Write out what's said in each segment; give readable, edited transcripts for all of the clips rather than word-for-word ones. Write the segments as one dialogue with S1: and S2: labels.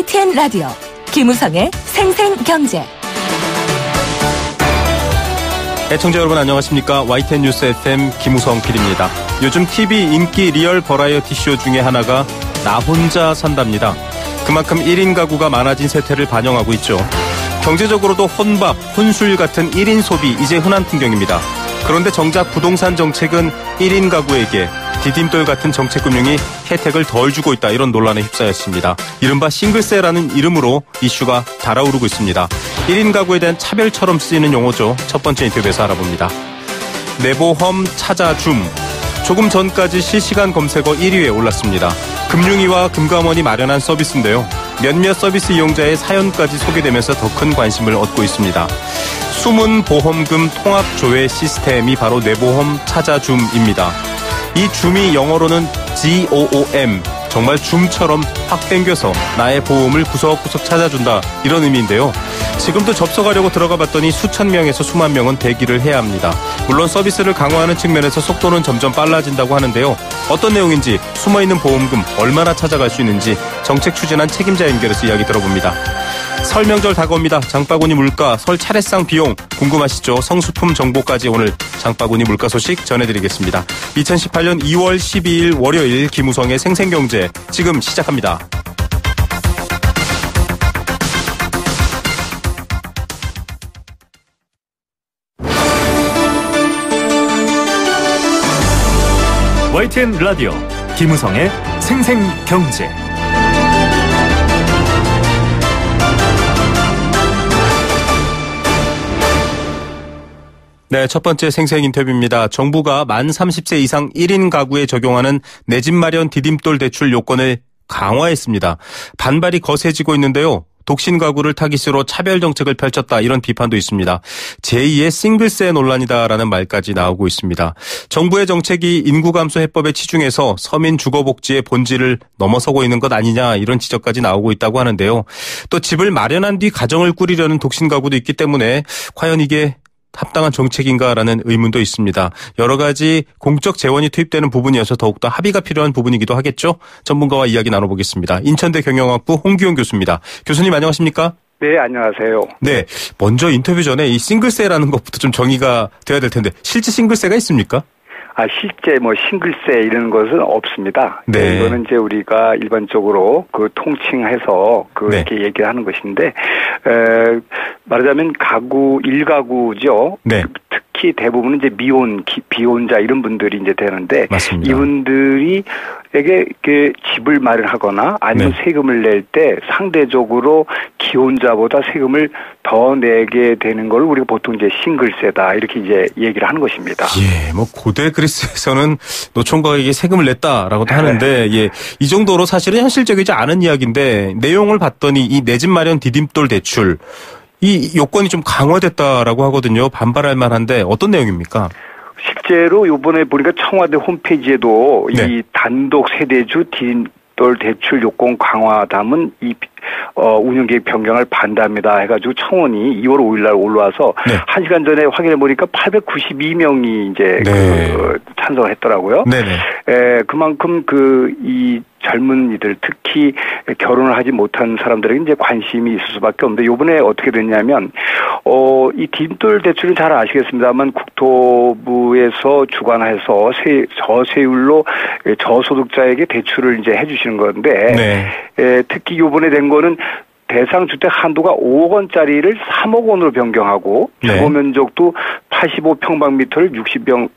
S1: YTN 라디오 김우성의 생생경제.
S2: 애청자 여러분 안녕하십니까? YTN 뉴스 FM 김우성 PD입니다. 요즘 TV 인기 리얼 버라이어티 쇼 중에 하나가 나 혼자 산답니다. 그만큼 1인 가구가 많아진 세태를 반영하고 있죠. 경제적으로도 혼밥, 혼술 같은 1인 소비 이제 흔한 풍경입니다. 그런데 정작 부동산 정책은 1인 가구에게 디딤돌 같은 정책금융이 혜택을 덜 주고 있다, 이런 논란에 휩싸였습니다. 이른바 싱글세라는 이름으로 이슈가 달아오르고 있습니다. 1인 가구에 대한 차별처럼 쓰이는 용어죠. 첫 번째 인터뷰에서 알아봅니다. 내보험 찾아줌. 조금 전까지 실시간 검색어 1위에 올랐습니다. 금융위와 금감원이 마련한 서비스인데요. 몇몇 서비스 이용자의 사연까지 소개되면서 더 큰 관심을 얻고 있습니다. 숨은 보험금 통합 조회 시스템이 바로 내보험 찾아줌입니다. 이 줌이 영어로는 GOOM, 정말 줌처럼 확 당겨서 나의 보험을 구석구석 찾아준다, 이런 의미인데요. 지금도 접속하려고 들어가 봤더니 수천 명에서 수만 명은 대기를 해야 합니다. 물론 서비스를 강화하는 측면에서 속도는 점점 빨라진다고 하는데요. 어떤 내용인지, 숨어있는 보험금 얼마나 찾아갈 수 있는지 정책 추진한 책임자 연결해서 이야기 들어봅니다. 설 명절 다가옵니다. 장바구니 물가, 설 차례상 비용 궁금하시죠? 성수품 정보까지 오늘 장바구니 물가 소식 전해드리겠습니다. 2018년 2월 12일 월요일 김우성의 생생경제 지금 시작합니다.
S3: YTN 라디오 김우성의 생생경제.
S2: 네, 첫 번째 생생 인터뷰입니다. 정부가 만 30세 이상 1인 가구에 적용하는 내 집 마련 디딤돌 대출 요건을 강화했습니다. 반발이 거세지고 있는데요. 독신 가구를 타깃으로 차별 정책을 펼쳤다, 이런 비판도 있습니다. 제2의 싱글세 논란이다라는 말까지 나오고 있습니다. 정부의 정책이 인구 감소 해법에 치중해서 서민 주거 복지의 본질을 넘어서고 있는 것 아니냐, 이런 지적까지 나오고 있다고 하는데요. 또 집을 마련한 뒤 가정을 꾸리려는 독신 가구도 있기 때문에 과연 이게 합당한 정책인가라는 의문도 있습니다. 여러 가지 공적 재원이 투입되는 부분이어서 더욱더 합의가 필요한 부분이기도 하겠죠. 전문가와 이야기 나눠보겠습니다. 인천대 경영학부 홍기용 교수입니다. 교수님 안녕하십니까?
S4: 네, 안녕하세요.
S2: 네, 먼저 인터뷰 전에 이 싱글세라는 것부터 좀 정의가 돼야 될 텐데, 실제 싱글세가 있습니까?
S4: 실제 싱글세 이런 것은 없습니다.
S2: 네.
S4: 이거는 이제 우리가 일반적으로 통칭해서 이렇게 얘기를 하는 것인데, 말하자면 가구, 일가구죠.
S2: 네.
S4: 특히 대부분은 이제 비혼자 이런 분들이 이제 되는데,
S2: 맞습니다.
S4: 이분들이 에게 집을 마련하거나 아니면
S2: 네.
S4: 세금을 낼 때 상대적으로 기혼자보다 세금을 더 내게 되는 걸 우리가 보통 이제 싱글세다, 이렇게 이제 얘기를 하는 것입니다.
S2: 예, 고대 그리스에서는 노총각에게 세금을 냈다라고도 하는데, 예, 이 정도로 사실은 현실적이지 않은 이야기인데, 내용을 봤더니 이 내 집 마련 디딤돌 대출, 이 요건이 좀 강화됐다라고 하거든요. 반발할 만한데 어떤 내용입니까?
S4: 실제로 요번에 보니까 청와대 홈페이지에도
S2: 네.
S4: 이 단독 세대주 디딤돌 대출 요건 강화 담은 이 운영계획 변경을 반대합니다 해가지고 청원이 2월 5일 날 올라와서
S2: 네.
S4: 1시간 전에 확인해 보니까 892명이 이제
S2: 네.
S4: 찬성을 했더라고요.
S2: 네네.
S4: 그만큼 이 젊은이들, 특히 결혼을 하지 못한 사람들에게 이제 관심이 있을 수밖에 없는데, 요번에 어떻게 됐냐면, 이 디딤돌 대출은 잘 아시겠습니다만 국토부에서 주관해서 저세율로 저소득자에게 대출을 이제 해주시는 건데,
S2: 네.
S4: 특히 요번에 된 거는 대상 주택 한도가 5억 원짜리를 3억 원으로 변경하고,
S2: 네.
S4: 주거 면적도 85평방미터를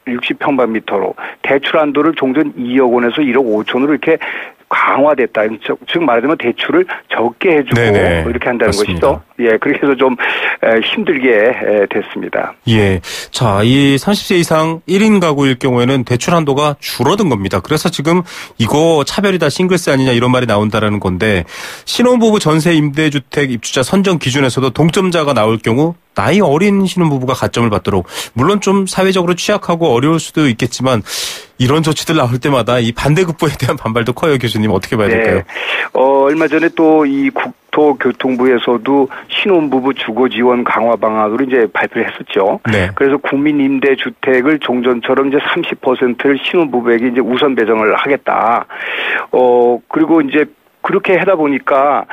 S4: 60평방미터로, 대출 한도를 종전 2억 원에서 1억 5천으로 이렇게 강화됐다. 즉 말하자면 대출을 적게 해주고
S2: 네네.
S4: 이렇게 한다는
S2: 맞습니다.
S4: 것이죠. 예, 그렇게 해서 좀 힘들게 됐습니다.
S2: 예. 자, 이 30세 이상 1인 가구일 경우에는 대출 한도가 줄어든 겁니다. 그래서 지금 이거 차별이다, 싱글세 아니냐, 이런 말이 나온다라는 건데, 신혼부부 전세 임대주택 입주자 선정 기준에서도 동점자가 나올 경우 나이 어린 신혼부부가 가점을 받도록, 물론 좀 사회적으로 취약하고 어려울 수도 있겠지만 이런 조치들 나올 때마다 이 반대급부에 대한 반발도 커요. 교수님 어떻게 봐야 될까요?
S4: 얼마 전에 또 이 국토교통부에서도 신혼부부 주거지원 강화 방안으로 이제 발표를 했었죠.
S2: 네.
S4: 그래서 국민임대주택을 종전처럼 이제 30%를 신혼부부에게 이제 우선 배정을 하겠다. 그리고 이제 그렇게 하다 보니까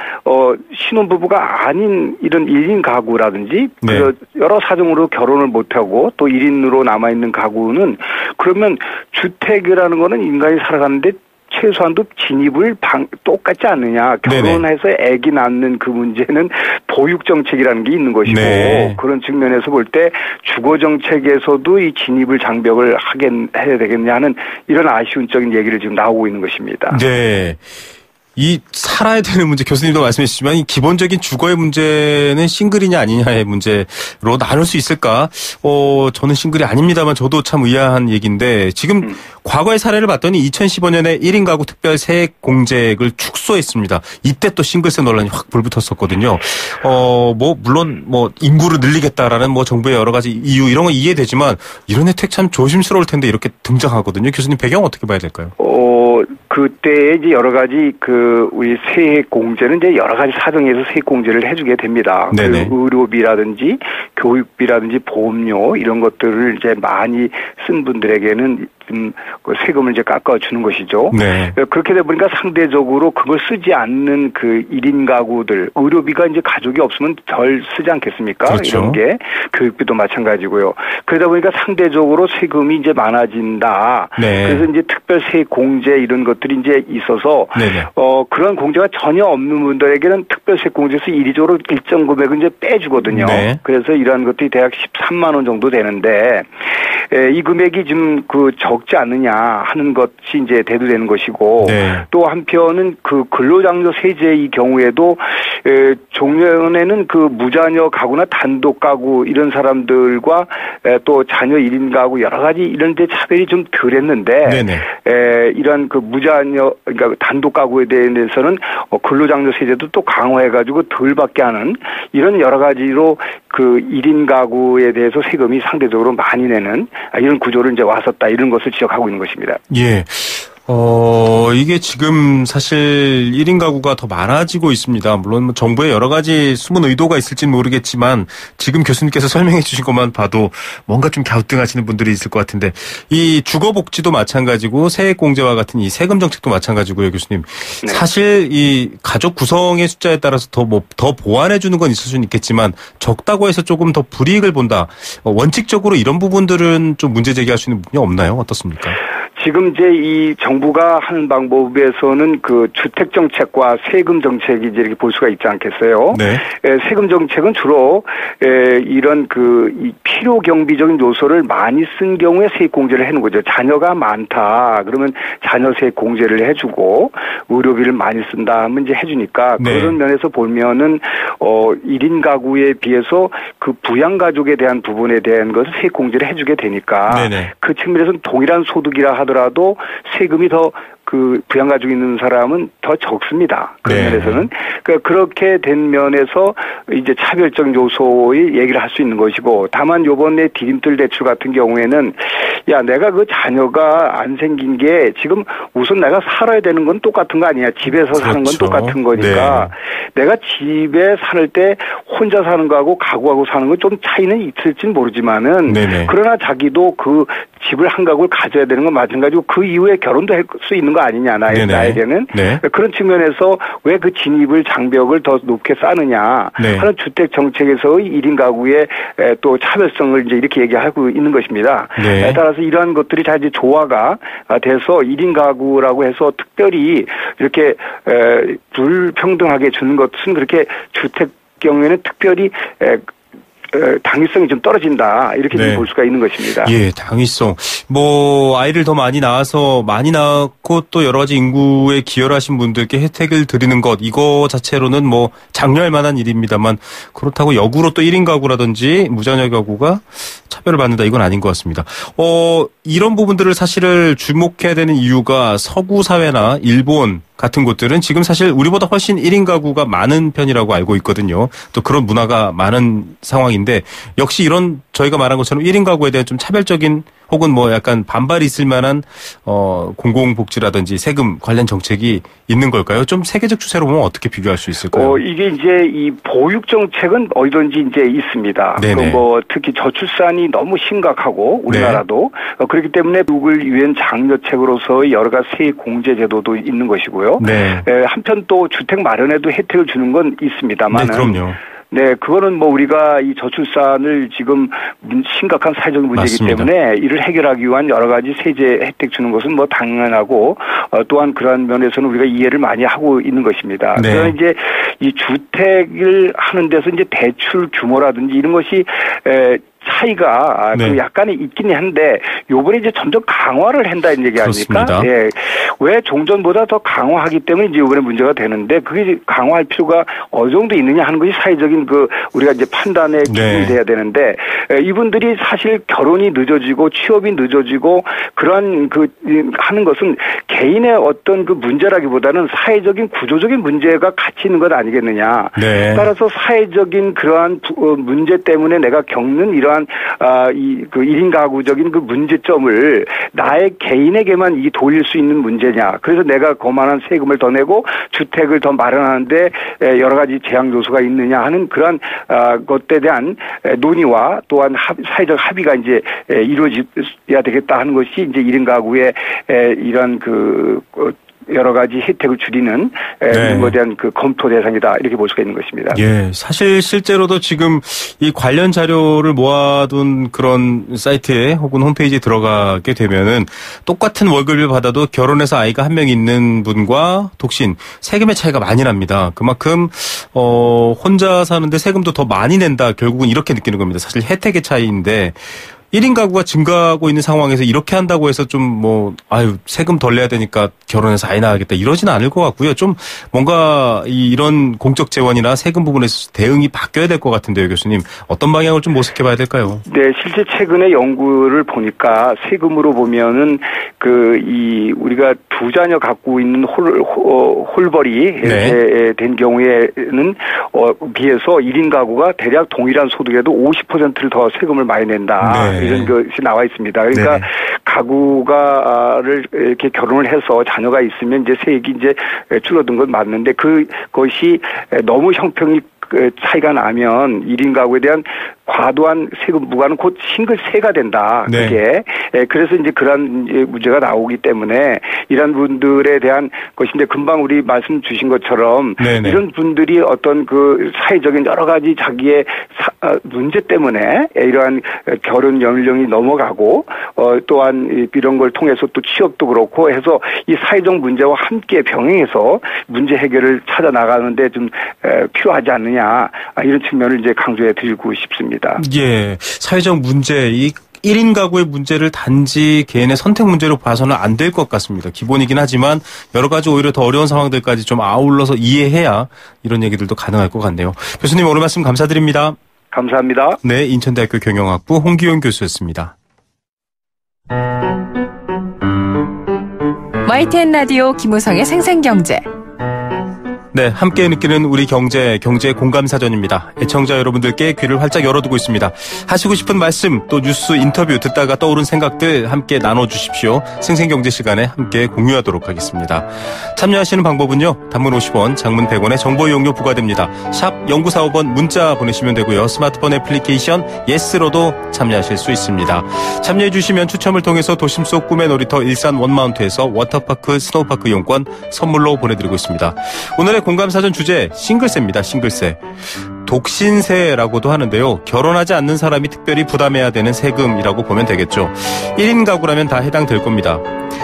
S4: 신혼부부가 아닌 이런 1인 가구라든지
S2: 네.
S4: 여러 사정으로 결혼을 못하고 또 1인으로 남아있는 가구는 그러면 주택이라는 거는 인간이 살아가는데 최소한도 진입을 똑같지 않느냐. 결혼해서 아기 낳는 그 문제는 보육정책이라는 게 있는 것이고
S2: 네.
S4: 그런 측면에서 볼 때 주거정책에서도 이 진입을 장벽을 해야 되겠냐는 이런 아쉬운적인 얘기를 지금 나오고 있는 것입니다.
S2: 네. 이 살아야 되는 문제, 교수님도 말씀해 주시지만 이 기본적인 주거의 문제는 싱글이냐 아니냐의 문제로 나눌 수 있을까? 저는 싱글이 아닙니다만 저도 참 의아한 얘기인데 지금 과거의 사례를 봤더니 2015년에 1인 가구 특별 세액 공제액을 축소했습니다. 이때 또 싱글세 논란이 확 불붙었었거든요. 물론 인구를 늘리겠다라는 정부의 여러 가지 이유 이런 거 이해되지만 이런 혜택 참 조심스러울 텐데 이렇게 등장하거든요. 교수님 배경 어떻게 봐야 될까요?
S4: 그때 이제 여러 가지 우리 세액 공제는 이제 여러 가지 사정에서 세액 공제를 해주게 됩니다.
S2: 네네.
S4: 의료비라든지 교육비라든지 보험료 이런 것들을 이제 많이 쓴 분들에게는 세금을 이제 깎아주는 것이죠.
S2: 네.
S4: 그렇게 되다 보니까 상대적으로 그걸 쓰지 않는 1인 가구들, 의료비가 이제 가족이 없으면 덜 쓰지 않겠습니까?
S2: 그렇죠.
S4: 이런 게 교육비도 마찬가지고요. 그러다 보니까 상대적으로 세금이 이제 많아진다.
S2: 네.
S4: 그래서 이제 특별 세액 공제 이런 것들이 이제 있어서
S2: 네네.
S4: 그런 공제가 전혀 없는 분들에게는 특별 세액 공제에서 이리저리 일정 금액을 이제 빼주거든요.
S2: 네.
S4: 그래서 이러한 것들이 대략 13만 원 정도 되는데 이 금액이 좀 적지 않느냐 하는 것이 이제 대두되는 것이고
S2: 네.
S4: 또 한편은 근로장려 세제의 경우에도 종전에는 무자녀 가구나 단독 가구 이런 사람들과 또 자녀 1인 가구 여러 가지 이런 데 차별이 좀 덜했는데
S2: 네네.
S4: 이런 무자녀 그러니까 단독 가구에 대해서는 근로장려 세제도 또 강화해가지고 덜 받게 하는 이런 여러 가지로 1인 가구에 대해서 세금이 상대적으로 많이 내는 이런 구조를 이제 왔었다 이런 것을 지적하고 있는 것입니다.
S2: 예. 이게 지금 사실 1인 가구가 더 많아지고 있습니다. 물론 정부의 여러 가지 숨은 의도가 있을지는 모르겠지만 지금 교수님께서 설명해 주신 것만 봐도 뭔가 좀 갸우뚱하시는 분들이 있을 것 같은데 이 주거복지도 마찬가지고 세액공제와 같은 이 세금 정책도 마찬가지고요, 교수님.
S4: 네.
S2: 사실 이 가족 구성의 숫자에 따라서 더 보완해 주는 건 있을 수는 있겠지만 적다고 해서 조금 더 불이익을 본다. 원칙적으로 이런 부분들은 좀 문제 제기할 수 있는 부분이 없나요? 어떻습니까?
S4: 지금 이제 이 정부가 하는 방법에서는 주택 정책과 세금 정책이 이제 이렇게 볼 수가 있지 않겠어요?
S2: 네.
S4: 세금 정책은 주로 이런 이 필요 경비적인 요소를 많이 쓴 경우에 세액 공제를 해놓은 거죠. 자녀가 많다 그러면 자녀 세액 공제를 해주고 의료비를 많이 쓴다 하면 이제 해주니까
S2: 네.
S4: 그런 면에서 보면은 1인 가구에 비해서 부양 가족에 대한 부분에 대한 것을 세액 공제를 해주게 되니까
S2: 네네.
S4: 그 측면에서는 동일한 소득이라 하더라도 세금이 더 부양가족이 있는 사람은 더 적습니다. 그런
S2: 네.
S4: 면에서는. 그렇게 된 면에서 이제 차별적 요소의 얘기를 할 수 있는 것이고, 다만 요번에 디딤돌 대출 같은 경우에는, 내가 자녀가 안 생긴 게 지금 우선 내가 살아야 되는 건 똑같은 거 아니야. 집에서 사는 건
S2: 그렇죠.
S4: 똑같은 거니까. 네. 내가 집에 살 때 혼자 사는 거하고 가구하고 사는 건 좀 차이는 있을지는 모르지만은,
S2: 네네.
S4: 그러나 자기도 집을 한 가구를 가져야 되는 건 마찬가지고 그 이후에 결혼도 할 수 있는 거 아니냐 나에게는.
S2: 네.
S4: 그런 측면에서 왜 진입을 장벽을 더 높게 쌓느냐
S2: 네.
S4: 하는 주택 정책에서의 1인 가구의 또 차별성을 이제 이렇게 얘기하고 있는 것입니다.
S2: 네.
S4: 따라서 이러한 것들이 다 이제 조화가 돼서 1인 가구라고 해서 특별히 이렇게 불평등하게 주는 것은 그렇게 주택 경우에는 특별히 당위성이 좀 떨어진다 이렇게
S2: 네.
S4: 볼 수가 있는 것입니다.
S2: 예, 당위성. 아이를 더 많이 낳고 또 여러 가지 인구에 기여를 하신 분들께 혜택을 드리는 것 이거 자체로는 장려할 만한 일입니다만 그렇다고 역으로 또 1인 가구라든지 무자녀 가구가 차별을 받는다 이건 아닌 것 같습니다. 이런 부분들을 사실을 주목해야 되는 이유가 서구 사회나 일본 같은 곳들은 지금 사실 우리보다 훨씬 1인 가구가 많은 편이라고 알고 있거든요. 또 그런 문화가 많은 상황인데 역시 이런 저희가 말한 것처럼 1인 가구에 대한 좀 차별적인 혹은 뭐 약간 반발이 있을 만한 공공복지라든지 세금 관련 정책이 있는 걸까요? 좀 세계적 추세로 보면 어떻게 비교할 수 있을까요?
S4: 이게 이제 이 보육 정책은 어디든지 이제 있습니다. 뭐 특히 저출산이 너무 심각하고 우리나라도 네. 그렇기 때문에 미국을 위한 장려책으로서의 여러 가지 세액 공제 제도도 있는 것이고요. 네. 한편 또 주택 마련에도 혜택을 주는 건 있습니다만.
S2: 네, 그럼요.
S4: 네, 그거는 뭐 우리가 이 저출산을 지금 심각한 사회적인 문제이기 맞습니다. 때문에 이를 해결하기 위한 여러 가지 세제 혜택 주는 것은 뭐 당연하고 또한 그러한 면에서는 우리가 이해를 많이 하고 있는 것입니다. 네. 그래서 이제 이 주택을 하는 데서 이제 대출 규모라든지 이런 것이 차이가 네. 그 약간의 있긴 한데 요번에 이제 점점 강화를 한다 이런 얘기 아닙니까? 예. 왜 종전보다 더 강화하기 때문에 이제 요번에 문제가 되는데 그게 강화할 필요가 어느 정도 있느냐 하는 것이 사회적인 그 우리가 이제 판단의 기준이 네. 돼야 되는데 이분들이 사실 결혼이 늦어지고 취업이 늦어지고 그러한 그 하는 것은 개인의 어떤 그 문제라기보다는 사회적인 구조적인 문제가 같이 있는 것 아니겠느냐. 네. 따라서 사회적인 그러한 문제 때문에 내가 겪는 이러한 그 1인 가구적인 그 문제점을 나의 개인에게만 이 돌릴 수 있는 문제냐. 그래서 내가 그만한 세금을 더 내고 주택을 더 마련하는데 여러 가지 제약 요소가 있느냐 하는 그런 것에 대한 논의와 또한 사회적 합의가 이제 이루어져야 되겠다 하는 것이 이제 1인 가구의 이런 여러 가지 혜택을 줄이는 이런 것에 대한 그 검토 대상이다 이렇게 볼 수가 있는 것입니다.
S2: 예, 사실 실제로도 지금 이 관련 자료를 모아둔 그런 사이트에 혹은 홈페이지에 들어가게 되면은 똑같은 월급을 받아도 결혼해서 아이가 한 명 있는 분과 독신 세금의 차이가 많이 납니다. 그만큼 혼자 사는데 세금도 더 많이 낸다. 결국은 이렇게 느끼는 겁니다. 사실 혜택의 차이인데. 1인 가구가 증가하고 있는 상황에서 이렇게 한다고 해서 좀 세금 덜 내야 되니까 결혼해서 아이 낳아야겠다 이러지는 않을 것 같고요. 좀 뭔가 이런 공적 재원이나 세금 부분에서 대응이 바뀌어야 될 것 같은데요, 교수님. 어떤 방향을 좀 모색해 봐야 될까요?
S4: 네, 실제 최근에 연구를 보니까 세금으로 보면은 우리가 두 자녀 갖고 있는 홀벌이 네. 된 경우에는 비해서 1인 가구가 대략 동일한 소득에도 50%를 더 세금을 많이 낸다. 네. 이런 것이 나와 있습니다. 그러니까 네. 가구가를 이렇게 결혼을 해서 자녀가 있으면 이제 세액이 이제 줄어든 건 맞는데 그것이 너무 형평이 차이가 나면 1인 가구에 대한 과도한 세금 부과는 곧 싱글세가 된다. 네. 그게. 그래서 이제 그런 문제가 나오기 때문에 이런 분들에 대한 것이 이제 금방 우리 말씀 주신 것처럼 네네. 이런 분들이 어떤 그 사회적인 여러 가지 자기의 문제 때문에 이러한 결혼 연령이 넘어가고 또한 이런 걸 통해서 또 취업도 그렇고 해서 이 사회적 문제와 함께 병행해서 문제 해결을 찾아 나가는데 좀 필요하지 않느냐 이런 측면을 이제 강조해 드리고 싶습니다.
S2: 예, 사회적 문제, 이 1인 가구의 문제를 단지 개인의 선택 문제로 봐서는 안 될 것 같습니다. 기본이긴 하지만 여러 가지 오히려 더 어려운 상황들까지 좀 아울러서 이해해야 이런 얘기들도 가능할 것 같네요. 교수님 오늘 말씀 감사드립니다.
S4: 감사합니다.
S2: 네, 인천대학교 경영학부 홍기용 교수였습니다.
S1: YTN 라디오 김우성의 생생경제.
S2: 네, 함께 느끼는 우리 경제 공감사전입니다. 애청자 여러분들께 귀를 활짝 열어두고 있습니다. 하시고 싶은 말씀, 또 뉴스 인터뷰 듣다가 떠오른 생각들 함께 나눠주십시오. 생생경제 시간에 함께 공유하도록 하겠습니다. 참여하시는 방법은요. 단문 50원, 장문 100원의 정보 이용료 부과됩니다. 샵 0945번 문자 보내시면 되고요. 스마트폰 애플리케이션 예스로도 참여하실 수 있습니다. 참여해 주시면 추첨을 통해서 도심 속 꿈의 놀이터 일산 원마운트에서 워터파크 스노우파크 이용권 선물로 보내드리고 있습니다. 오늘의 공감사전 주제 싱글세입니다. 싱글세. 독신세라고도 하는데요. 결혼하지 않는 사람이 특별히 부담해야 되는 세금이라고 보면 되겠죠. 1인 가구라면 다 해당될 겁니다.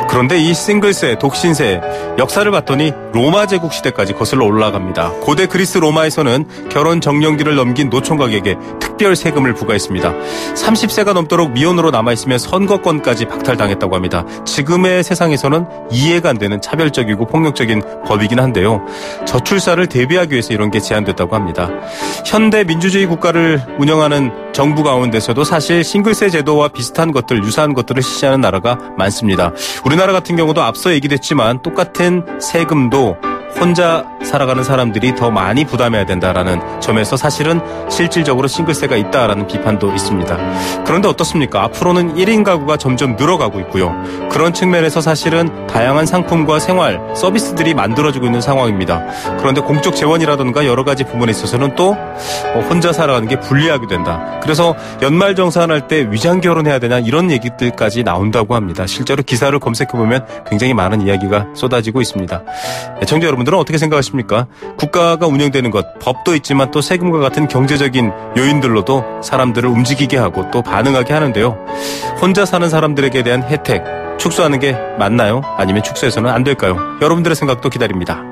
S2: 그런데 이 싱글세, 독신세 역사를 봤더니 로마 제국 시대까지 거슬러 올라갑니다. 고대 그리스 로마에서는 결혼 정년기를 넘긴 노총각에게 특별 세금을 부과했습니다. 30세가 넘도록 미혼으로 남아있으면 선거권까지 박탈당했다고 합니다. 지금의 세상에서는 이해가 안 되는 차별적이고 폭력적인 법이긴 한데요. 저출산을 대비하기 위해서 이런 게 제한됐다고 합니다. 현대 민주주의 국가를 운영하는 정부 가운데서도 사실 싱글세 제도와 비슷한 것들, 유사한 것들을 실시하는 나라가 많습니다. 우리나라 같은 경우도 앞서 얘기됐지만 똑같은 세금도 혼자 살아가는 사람들이 더 많이 부담해야 된다라는 점에서 사실은 실질적으로 싱글세가 있다라는 비판도 있습니다. 그런데 어떻습니까? 앞으로는 1인 가구가 점점 늘어가고 있고요. 그런 측면에서 사실은 다양한 상품과 생활, 서비스들이 만들어지고 있는 상황입니다. 그런데 공적 재원이라든가 여러 가지 부분에 있어서는 또 혼자 살아가는 게 불리하게 된다. 그래서 연말정산할 때 위장 결혼해야 되냐 이런 얘기들까지 나온다고 합니다. 실제로 기사를 검색해보면 굉장히 많은 이야기가 쏟아지고 있습니다. 애청자 여러분들은 어떻게 생각하십니까? 국가가 운영되는 것, 법도 있지만 또 세금과 같은 경제적인 요인들로도 사람들을 움직이게 하고 또 반응하게 하는데요. 혼자 사는 사람들에게 대한 혜택, 축소하는 게 맞나요? 아니면 축소해서는 안 될까요? 여러분들의 생각도 기다립니다.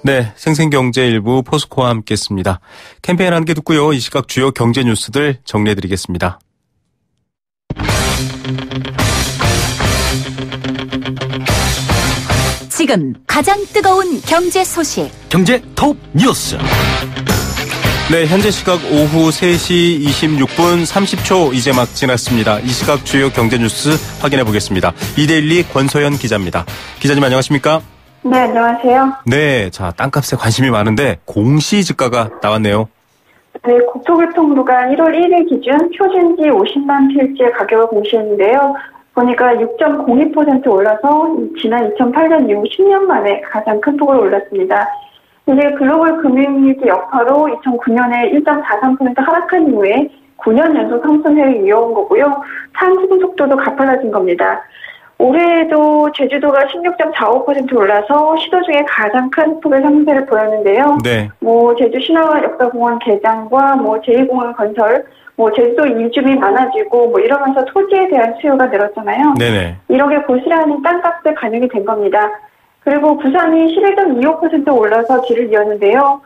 S2: 네, 생생경제 일부 포스코와 함께했습니다. 캠페인 함께 듣고요. 이 시각 주요 경제 뉴스들 정리해드리겠습니다.
S1: 지금 가장 뜨거운 경제 소식.
S3: 경제 톱 뉴스.
S2: 네, 현재 시각 오후 3시 26분 30초 이제 막 지났습니다. 이 시각 주요 경제 뉴스 확인해 보겠습니다. 이데일리 권소연 기자입니다. 기자님 안녕하십니까?
S5: 네, 안녕하세요.
S2: 네, 자, 땅값에 관심이 많은데 공시지가가 나왔네요.
S5: 네, 국토교통부가 1월 1일 기준 표준지 50만 필지의 가격을 공시했는데요. 보니까 6.02% 올라서 지난 2008년 이후 10년 만에 가장 큰 폭으로 올랐습니다. 이제 글로벌 금융위기 여파로 2009년에 1.43% 하락한 이후에 9년 연속 상승세를 이어온 거고요. 상승 속도도 가팔라진 겁니다. 올해에도 제주도가 16.45% 올라서 시도 중에 가장 큰 폭의 상승세를 보였는데요.
S2: 네.
S5: 제주 신화와 역사공원 개장과 제2공원 건설, 제주도 이주민이 많아지고 이러면서 토지에 대한 수요가 늘었잖아요.
S2: 네네.
S5: 이렇게 고스란히 땅값에 반영이 된 겁니다. 그리고 부산이 11.25% 올라서 뒤를 이었는데요.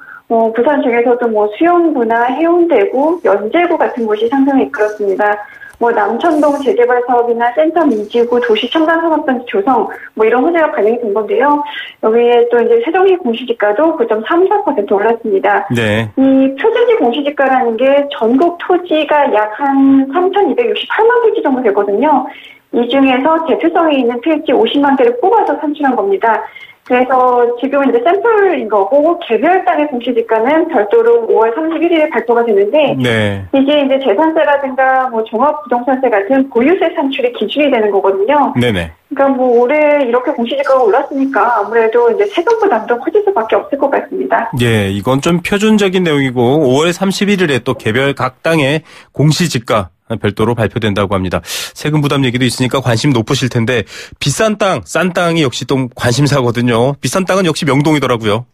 S5: 부산 중에서도 수영구나 해운대구, 연제구 같은 곳이 상승을 이끌었습니다. 남천동 재개발 사업이나 센텀 이지구, 도시첨단산업단지 조성, 이런 호재가 반영이 된 건데요. 여기에 또 이제 세종시 공시지가도 9.34% 올랐습니다.
S2: 네.
S5: 이 표준지 공시지가라는 게 전국 토지가 약 한 3,268만 필지 정도 되거든요. 이 중에서 대표성이 있는 필지 50만 개를 뽑아서 산출한 겁니다. 그래서 지금은 이제 샘플인 거고, 개별 땅의 공시지가는 별도로 5월 31일에 발표가 되는데,
S2: 네.
S5: 이게 이제 재산세라든가 종합부동산세 같은 보유세 산출이 기준이 되는 거거든요.
S2: 네네.
S5: 그러니까 올해 이렇게 공시지가가 올랐으니까 아무래도 이제 세금 부담도 커질 수밖에 없을 것 같습니다.
S2: 예, 이건 좀 표준적인 내용이고 5월 31일에 또 개별 각 땅의 공시지가 별도로 발표된다고 합니다. 세금 부담 얘기도 있으니까 관심 높으실 텐데 비싼 땅, 싼 땅이 역시 또 관심사거든요. 비싼 땅은 역시 명동이더라고요.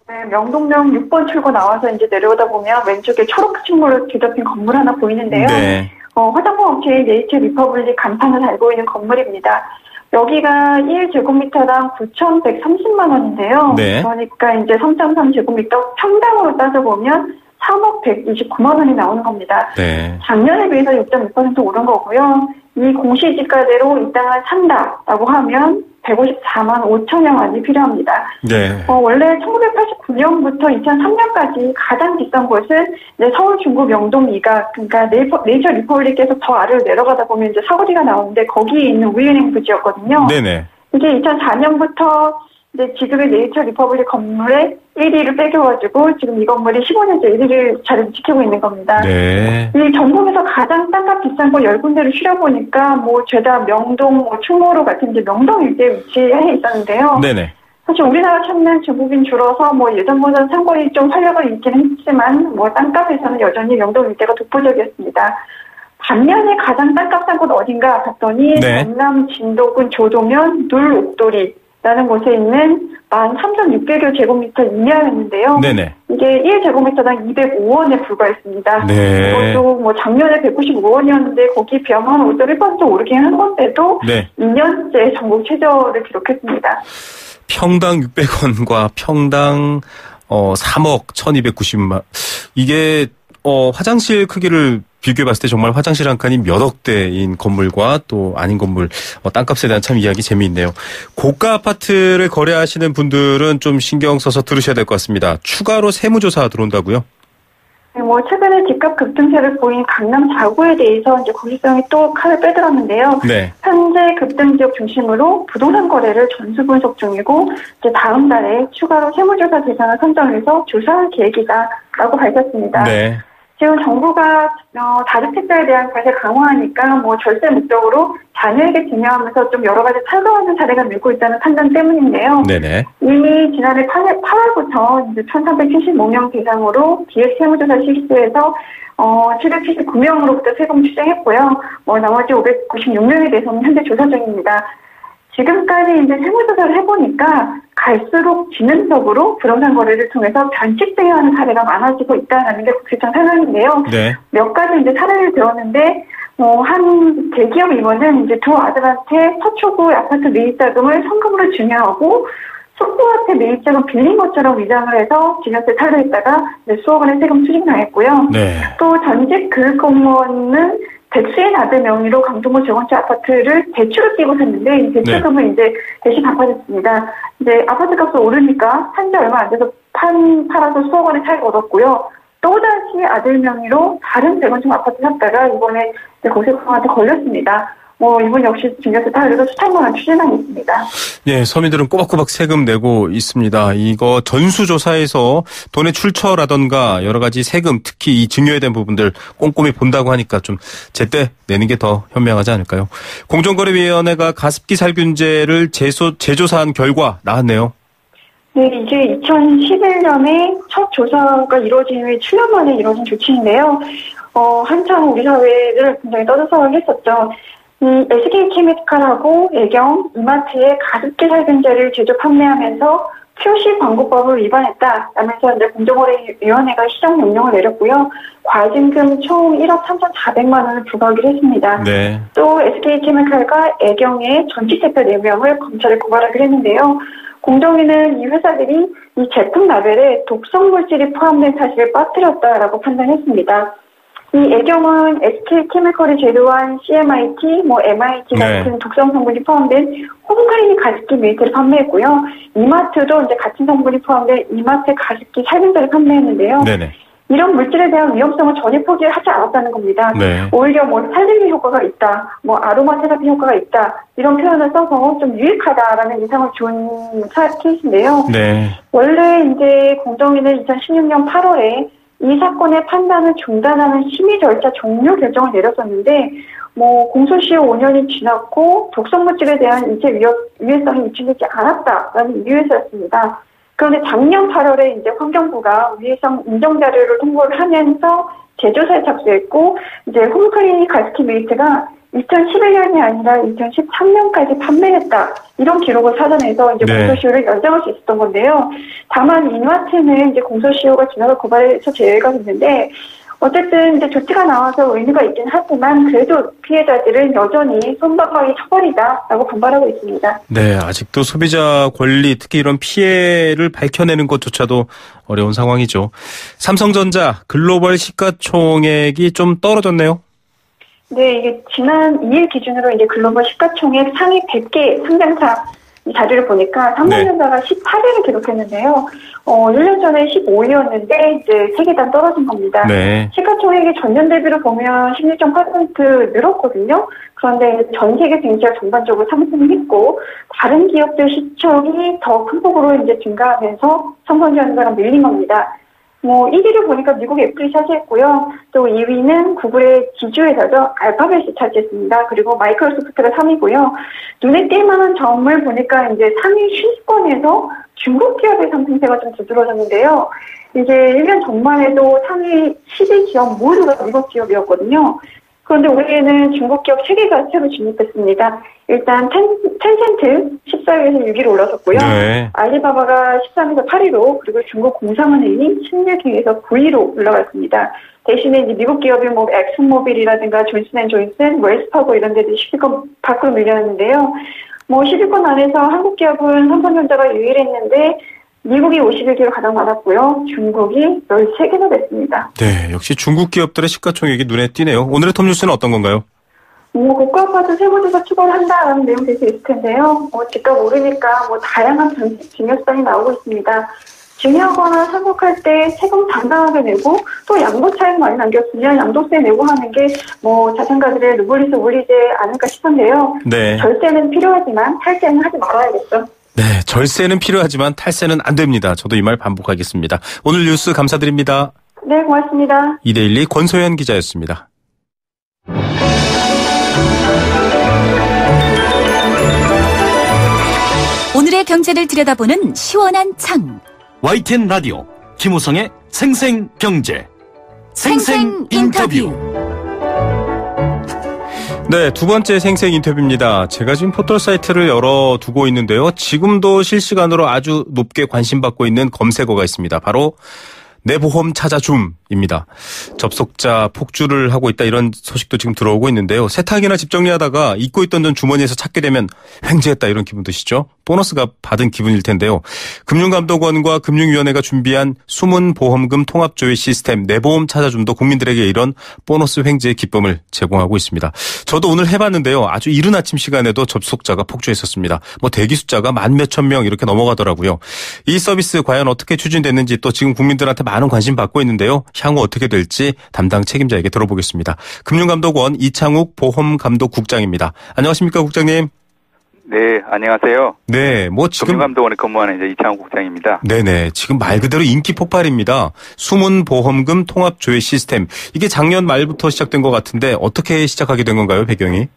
S5: 네, 명동역 6번 출구 나와서 이제 내려오다 보면 왼쪽에 초록 층으로 뒤덮인 건물 하나 보이는데요.
S2: 네.
S5: 화장품 업체의 네이처 리퍼블릭 간판을 달고 있는 건물입니다. 여기가 1제곱미터당 9,130만 원인데요.
S2: 네.
S5: 그러니까 이제 3.3제곱미터 평당으로 따져보면 3억 129만 원이 나오는 겁니다.
S2: 네.
S5: 작년에 비해서 6.2% 오른 거고요. 이 공시지가대로 이 땅을 산다라고 하면 154만 5천여 원이 필요합니다.
S2: 네.
S5: 원래 1989년부터 2003년까지 가장 비싼 곳은 이제 서울 중구 명동 이가, 그러니까 네이처 리퍼블릭에서 더 아래로 내려가다 보면 이제 사거리가 나오는데 거기에 있는 우리은행 부지였거든요.
S2: 네네.
S5: 이게 2004년부터 이제 지금의 네이처 리퍼블릭 건물에 1위를 빼겨가지고 지금 이 건물이 15년째 1위를 자리를 지키고 있는 겁니다.
S2: 네.
S5: 이 전국에서 가장 땅값 비싼 거 10군데를 추려보니까 죄다 명동, 충무로 같은 이제 명동 일대에 위치해 있었는데요.
S2: 네네.
S5: 사실 우리나라 찾는 중국인 줄어서 예전보다 상권이 좀 활력을 잃기는 했지만 땅값에서는 여전히 명동 일대가 독보적이었습니다. 반면에 가장 땅값 싼 곳 어딘가 봤더니
S2: 네.
S5: 전남 진도군 조도면 눌 옥돌이라는 곳에 있는 13,600여 제곱미터 이내였는데요.
S2: 네네.
S5: 이게 1제곱미터당 205원에 불과했습니다.
S2: 네.
S5: 이것도 작년에 195원이었는데 거기 비하면 5.1% 오르긴 한 건데도
S2: 네.
S5: 2년째 전국 최저를 기록했습니다.
S2: 평당 600원과 평당 3억 1290만. 이게 화장실 크기를 비교해봤을 때 정말 화장실 한 칸이 몇 억대인 건물과 또 아닌 건물 땅값에 대한 참 이야기 재미있네요. 고가 아파트를 거래하시는 분들은 좀 신경 써서 들으셔야 될 것 같습니다. 추가로 세무조사 들어온다고요?
S5: 뭐 최근에 집값 급등세를 보인 강남 4구에 대해서 이제 국유성이 또 칼을 빼들었는데요.
S2: 네.
S5: 현재 급등 지역 중심으로 부동산 거래를 전수 분석 중이고 이제 다음 달에 추가로 세무조사 대상을 선정해서 조사할 계획이다라고 밝혔습니다.
S2: 네.
S5: 지금 정부가 다주택자에 대한 과세 강화하니까 뭐 절세 목적으로 자녀에게 증여하면서 좀 여러 가지 탈거하는 사례가 늘고 있다는 판단 때문인데요.
S2: 네네.
S5: 이미 지난해 8월부터 이제 1,375명 대상으로 기획 세무조사 실시해서 779명으로부터 세금 추정했고요. 나머지 596명에 대해서는 현재 조사 중입니다. 지금까지 이제 세무조사를 해보니까 갈수록 지능적으로 부동산 거래를 통해서 변칙증여하는 사례가 많아지고 있다는 게 국세청 설명인데요.
S2: 네.
S5: 몇 가지 이제 사례를 들었는데, 한 대기업 임원은 이제 두 아들한테 서초구 아파트 매입자금을 성금으로 증여하고 속부한테 매입자금 빌린 것처럼 위장을 해서 증여세 탈루했다가 수억 원의 세금 추징당했고요.
S2: 네.
S5: 또 전직 교육공무원은 백수의 아들 명의로 강동구 재건축 아파트를 대출을 끼고 샀는데 이 대출금을 이제 대신 갚아줬습니다. 이제 아파트 값이 오르니까 산지 얼마 안 돼서 팔아서 수억 원의 차익을 얻었고요. 또다시 아들 명의로 다른 재건축 아파트 샀다가 이번에 고세청한테 걸렸습니다. 이번 역시 증여세 탈루로 수천만 원 추진하고 있습니다.
S2: 예, 서민들은 꼬박꼬박 세금 내고 있습니다. 이거 전수조사에서 돈의 출처라던가 여러 가지 세금, 특히 이 증여에 대한 부분들 꼼꼼히 본다고 하니까 좀 제때 내는 게 더 현명하지 않을까요? 공정거래위원회가 가습기 살균제를 재조사한 결과 나왔네요.
S5: 네, 이게 2011년에 첫 조사가 이루어진 후에 7년 만에 이루어진 조치인데요. 한참 우리 사회를 굉장히 떠들썩하게 했었죠. SK케미칼하고 애경, 이마트에 가습기 살균제를 제조 판매하면서 표시 광고법을 위반했다라면서 이제 공정거래위원회가 시정 명령을 내렸고요. 과징금 총 1억 3,400만 원을 부과하기로 했습니다.
S2: 네.
S5: 또 SK케미칼과 애경의 전직 대표 4명을 검찰에 고발하기로 했는데요. 공정위는 이 회사들이 이 제품 라벨에 독성 물질이 포함된 사실을 빠뜨렸다라고 판단했습니다. 이 애경은 SK케미컬이 제조한 CMIT, MIT 같은 독성 성분이 포함된 홈클리닉 가습기 매트를 판매했고요. 이마트도 이제 같은 성분이 포함된 이마트 가습기 살균제를 판매했는데요.
S2: 네네.
S5: 이런 물질에 대한 위험성을 전혀 포기하지 않았다는 겁니다. 네. 오히려 살균 효과가 있다, 아로마 테라피 효과가 있다 이런 표현을 써서 좀 유익하다라는 인상을 준 케이스인데요. 네. 원래 이제 공정위는 2016년 8월에 이 사건의 판단을 중단하는 심의 절차 종료 결정을 내렸었는데, 공소시효 5년이 지났고 독성 물질에 대한 인체 위해성이 입증되지 않았다라는 이유에서였습니다. 그런데 작년 8월에 이제 환경부가 위해성 인정 자료를 통보를 하면서 재조사에 착수했고, 이제 홈클리닉 가습기 메이트가 2011년이 아니라 2013년까지 판매했다. 이런 기록을 사전해서 이제 공소시효를 연장할 수 있었던 건데요. 다만 이마트는 이제 공소시효가 지나서 고발해서 제외가 됐는데 어쨌든 이제 조치가 나와서 의미가 있긴 하지만 그래도 피해자들은 여전히 손방망이 처벌이다라고 반발하고 있습니다.
S2: 네, 아직도 소비자 권리, 특히 이런 피해를 밝혀내는 것조차도 어려운 상황이죠. 삼성전자 글로벌 시가총액이 좀 떨어졌네요.
S5: 네, 이게 지난 2일 기준으로 이제 글로벌 시가총액 상위 100개 상장사 자료를 보니까 삼성전자가 18위를 기록했는데요. 1년 전에 15위였는데 이제 3계단 떨어진 겁니다. 네. 시가총액이 전년 대비로 보면 16.8% 늘었거든요. 그런데 전 세계 증시가 전반적으로 상승했고 다른 기업들 시총이 더 큰 폭으로 이제 증가하면서 삼성전자가 밀린 겁니다. 1위를 보니까 미국 애플이 차지했고요. 또 2위는 구글의 지주회사죠. 알파벳이 차지했습니다. 그리고 마이크로소프트가 3위고요. 눈에 띌 만한 점을 보니까 이제 상위 10권에서 중국 기업의 상승세가 좀 두드러졌는데요. 이제 1년 전만 해도 상위 12기업 모두가 미국 기업이었거든요. 그런데 올해는 중국 기업 3개가 새로 진입했습니다. 일단 텐센트 14위에서 6위로 올라섰고요. 네. 알리바바가 13위에서 8위로 그리고 중국 공상은행이 16위에서 9위로 올라갔습니다. 대신에 이제 미국 기업이 엑슨모빌이라든가 존슨앤존슨, 웰스파고 이런 데도 10위권 밖으로 밀렸는데요. 10위권 안에서 한국 기업은 삼성전자가 유일했는데 미국이 51개로 가장 많았고요. 중국이 13개나 됐습니다.
S2: 네, 역시 중국 기업들의 시가총액이 눈에 띄네요. 오늘의 톱뉴스는 어떤 건가요?
S5: 국가아파트 세무조사 추가를 한다라는 내용 될 수 있을 텐데요. 집값 오르니까 다양한 증여수단이 나오고 있습니다. 증여하거나 상속할 때 세금 당당하게 내고 또 양도 차익 많이 남겼으면 양도세 내고 하는 게 뭐 자산가들의 누블리서 울리지 않을까 싶은데요.
S2: 네.
S5: 절세는 필요하지만 탈세는 하지 말아야겠죠.
S2: 네, 절세는 필요하지만 탈세는 안 됩니다. 저도 이 말 반복하겠습니다. 오늘 뉴스 감사드립니다.
S5: 네, 고맙습니다.
S2: 이데일리 권소연 기자였습니다.
S1: 오늘의 경제를 들여다보는 시원한 창.
S3: YTN 라디오 김우성의 생생경제
S1: 생생 인터뷰.
S2: 네, 두 번째 생생 인터뷰입니다. 제가 지금 포털 사이트를 열어두고 있는데요. 지금도 실시간으로 아주 높게 관심받고 있는 검색어가 있습니다. 바로 내 보험 찾아줌입니다. 접속자 폭주를 하고 있다, 이런 소식도 지금 들어오고 있는데요. 세탁이나 집 정리하다가 잊고 있던 돈 주머니에서 찾게 되면 횡재했다, 이런 기분 드시죠? 보너스가 받은 기분일 텐데요. 금융감독원과 금융위원회가 준비한 숨은 보험금 통합조회 시스템 내 보험 찾아줌도 국민들에게 이런 보너스 횡재의 기쁨을 제공하고 있습니다. 저도 오늘 해봤는데요. 아주 이른 아침 시간에도 접속자가 폭주했었습니다. 대기 숫자가 만 몇천 명 이렇게 넘어가더라고요. 이 서비스 과연 어떻게 추진됐는지, 또 지금 국민들한테 많은 관심 받고 있는데요. 향후 어떻게 될지 담당 책임자에게 들어보겠습니다. 금융감독원 이창욱 보험감독국장입니다. 안녕하십니까, 국장님?
S6: 네, 안녕하세요.
S2: 네, 지금
S6: 금융감독원에 근무하는 이제 이창욱 국장입니다.
S2: 네네, 지금 말 그대로 인기 폭발입니다. 숨은 보험금 통합조회 시스템, 이게 작년 말부터 시작된 것 같은데 어떻게 시작하게 된 건가요, 배경이?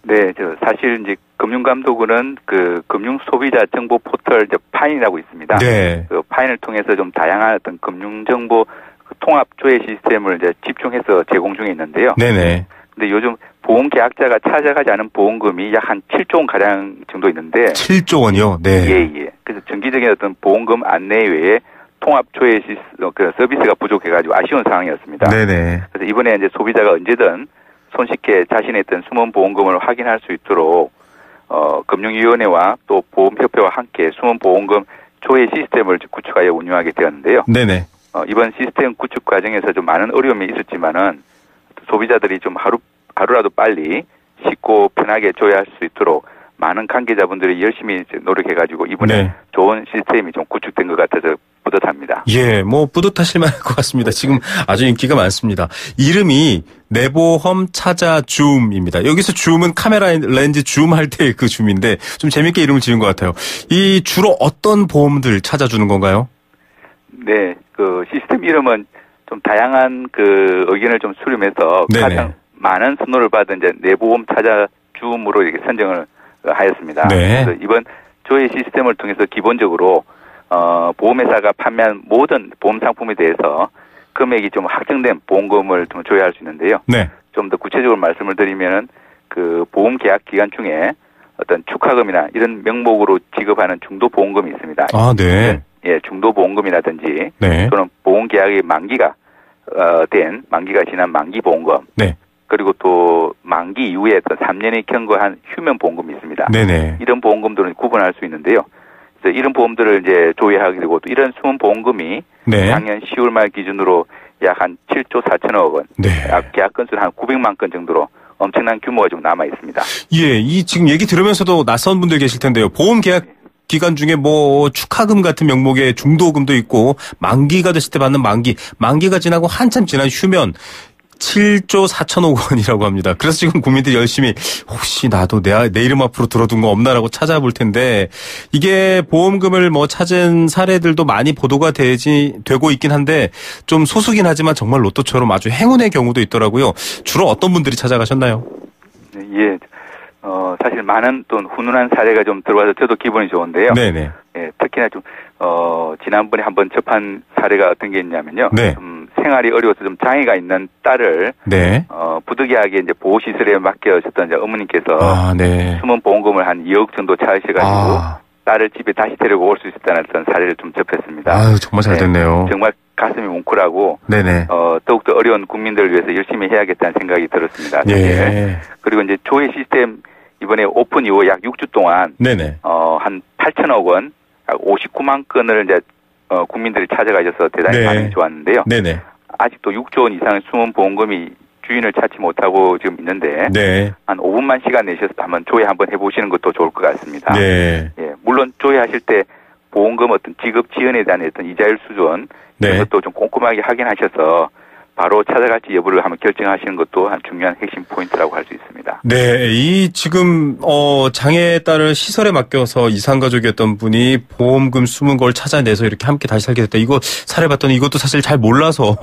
S6: 네, 사실 이제 금융감독원은 그 금융소비자 정보 포털 파인이라고 있습니다.
S2: 네.
S6: 그 파인을 통해서 좀 다양한 어떤 금융정보 통합조회 시스템을 이제 집중해서 제공 중에 있는데요.
S2: 네네.
S6: 근데 요즘 보험 계약자가 찾아가지 않은 보험금이 약 한 7조 원 가량 정도 있는데.
S2: 7조 원이요? 네.
S6: 예. 그래서 정기적인 어떤 보험금 안내 외에 통합조회 그 서비스가 부족해가지고 아쉬운 상황이었습니다.
S2: 네네.
S6: 그래서 이번에 이제 소비자가 언제든 손쉽게 자신의 어떤 숨은 보험금을 확인할 수 있도록 금융위원회와 또 보험협회와 함께 숨은 보험금 조회 시스템을 구축하여 운영하게 되었는데요.
S2: 네네.
S6: 이번 시스템 구축 과정에서 좀 많은 어려움이 있었지만은 소비자들이 좀 하루라도 빨리 쉽고 편하게 조회할 수 있도록 많은 관계자분들이 열심히 노력해가지고 이번에
S2: 네.
S6: 좋은 시스템이 좀 구축된 것 같아서 뿌듯합니다.
S2: 예, 뿌듯하실 만할 것 같습니다. 지금 아주 인기가 많습니다. 이름이 내보험 찾아줌입니다. 여기서 줌은 카메라 렌즈 줌할 때 그 줌인데 좀 재밌게 이름을 지은 것 같아요. 이 주로 어떤 보험들 찾아주는 건가요?
S6: 네, 그 시스템 이름은 좀 다양한 그 의견을 좀 수렴해서
S2: 네네.
S6: 가장 많은 선호를 받은 이제 내보험 찾아줌으로 이렇게 선정을 하였습니다.
S2: 네.
S6: 그래서 이번 조회 시스템을 통해서 기본적으로 보험회사가 판매한 모든 보험 상품에 대해서 금액이 좀 확정된 보험금을 좀 조회할 수 있는데요.
S2: 네.
S6: 좀 더 구체적으로 말씀을 드리면은 그 보험 계약 기간 중에 어떤 축하금이나 이런 명목으로 지급하는 중도 보험금이 있습니다.
S2: 아, 네.
S6: 예, 중도 보험금이라든지
S2: 네.
S6: 또는 보험 계약의 만기가 지난 만기 보험금.
S2: 네.
S6: 그리고 또 만기 이후에 어떤 3년이 경과한 휴면 보험금이 있습니다.
S2: 네네.
S6: 이런 보험금들은 구분할 수 있는데요. 그래서 이런 보험들을 이제 조회하게 되고 또 이런 숨은 보험금이
S2: 네.
S6: 작년 10월 말 기준으로 약 한 7조 4천억 원,
S2: 네.
S6: 약 계약 건수는 한 900만 건 정도로 엄청난 규모가 좀 남아 있습니다.
S2: 예, 이 지금 얘기 들으면서도 낯선 분들 계실 텐데요. 보험 계약 기간 중에 축하금 같은 명목의 중도금도 있고 만기가 됐을 때 받는 만기가 지나고 한참 지난 휴면 7조 4천억 원이라고 합니다. 그래서 지금 국민들이 열심히 혹시 나도 내 이름 앞으로 들어둔 거 없나라고 찾아볼 텐데 이게 보험금을 찾은 사례들도 많이 보도가 되고 있긴 한데 좀 소수긴 하지만 정말 로또처럼 아주 행운의 경우도 있더라고요. 주로 어떤 분들이 찾아가셨나요?
S6: 예. 사실 많은 또 훈훈한 사례가 좀 들어와서 저도 기분이 좋은데요.
S2: 네네.
S6: 예, 특히나 좀, 지난번에 한번 접한 사례가 어떤 게 있냐면요.
S2: 네.
S6: 좀 생활이 어려워서 좀 장애가 있는 딸을,
S2: 네.
S6: 부득이하게 이제 보호시설에 맡겨졌던 이제 어머님께서
S2: 네.
S6: 숨은 보험금을 한 2억 정도 찾으셔가지고 딸을 집에 다시 데리고 올 수 있었다는 어떤 사례를 좀 접했습니다.
S2: 아유, 정말 잘 됐네요.
S6: 네, 정말 가슴이 뭉클하고,
S2: 네네.
S6: 더욱더 어려운 국민들을 위해서 열심히 해야겠다는 생각이 들었습니다.
S2: 예.
S6: 그리고 이제 조회 시스템 이번에 오픈 이후 약 6주 동안
S2: 네네.
S6: 한 8천억 원, 약 59만 건을 이제 국민들이 찾아가셔서 대단히
S2: 네.
S6: 반응이 좋았는데요.
S2: 네네.
S6: 아직도 6조 원 이상의 숨은 보험금이 주인을 찾지 못하고 지금 있는데
S2: 네.
S6: 한 5분만 시간 내셔서 한번 조회 한번 해보시는 것도 좋을 것 같습니다.
S2: 네.
S6: 예, 물론 조회하실 때 보험금 어떤 지급 지연에 대한 어떤 이자율 수준 이런 것도 좀 꼼꼼하게 확인하셔서 바로 찾아갈지 여부를 한번 결정하시는 것도 한 중요한 핵심 포인트라고 할 수 있습니다.
S2: 네, 이 지금 장애에 따른 시설에 맡겨서 이산가족이었던 분이 보험금 숨은 걸 찾아내서 이렇게 함께 다시 살게 됐다. 이거 사례 봤더니 이것도 사실 잘 몰라서